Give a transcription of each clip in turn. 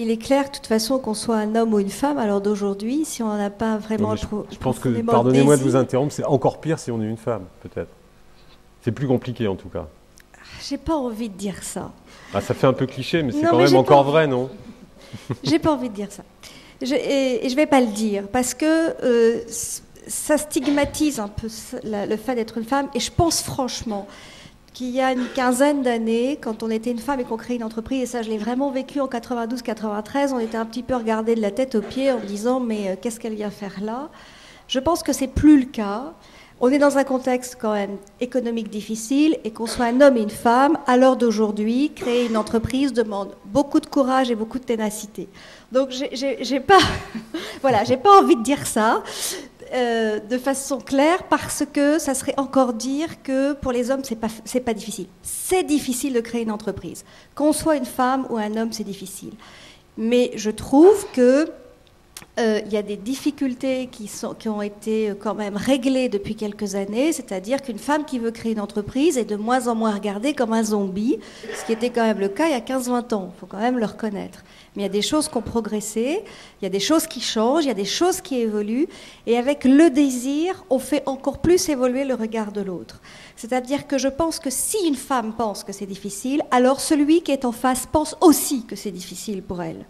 il est clair que de toute façon, qu'on soit un homme ou une femme, alors d'aujourd'hui, si on n'en a pas vraiment je pense que, pardonnez-moi de vous interrompre, c'est encore pire si on est une femme, peut-être. C'est plus compliqué en tout cas. J'ai pas envie de dire ça. Ah, ça fait un peu cliché, mais c'est quand même encore vrai, non? J'ai pas envie de dire ça. Et je vais pas le dire, parce que ça stigmatise un peu le fait d'être une femme, et je pense franchement qu'il y a une quinzaine d'années, quand on était une femme et qu'on créait une entreprise, et ça je l'ai vraiment vécu en 92-93, on était un petit peu regardé de la tête aux pieds en disant mais qu'est-ce qu'elle vient faire là? Je pense que c'est plus le cas. On est dans un contexte quand même économique difficile, et qu'on soit un homme et une femme, à l'heure d'aujourd'hui, créer une entreprise demande beaucoup de courage et beaucoup de ténacité. Donc j'ai pas, voilà, j'ai pas envie de dire ça. De façon claire, parce que ça serait encore dire que pour les hommes c'est pas difficile. C'est difficile de créer une entreprise. Qu'on soit une femme ou un homme, c'est difficile. Mais je trouve que il y a des difficultés qui ont été quand même réglées depuis quelques années, c'est-à-dire qu'une femme qui veut créer une entreprise est de moins en moins regardée comme un zombie, ce qui était quand même le cas il y a 15-20 ans, il faut quand même le reconnaître. Mais il y a des choses qui ont progressé, il y a des choses qui changent, il y a des choses qui évoluent, et avec le désir, on fait encore plus évoluer le regard de l'autre. C'est-à-dire que je pense que si une femme pense que c'est difficile, alors celui qui est en face pense aussi que c'est difficile pour elle.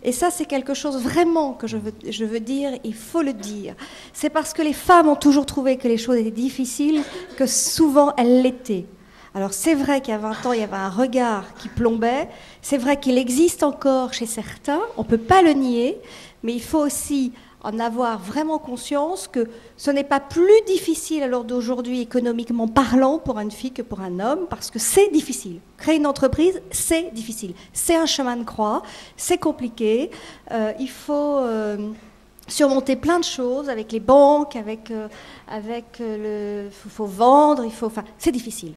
Et ça, c'est quelque chose vraiment que je veux dire, il faut le dire. C'est parce que les femmes ont toujours trouvé que les choses étaient difficiles que souvent elles l'étaient. Alors c'est vrai qu'il y a 20 ans, il y avait un regard qui plombait, c'est vrai qu'il existe encore chez certains, on ne peut pas le nier, mais il faut aussi en avoir vraiment conscience que ce n'est pas plus difficile à l'heure d'aujourd'hui, économiquement parlant, pour une fille que pour un homme, parce que c'est difficile. Créer une entreprise, c'est difficile. C'est un chemin de croix, c'est compliqué, il faut surmonter plein de choses avec les banques, faut vendre, enfin, c'est difficile.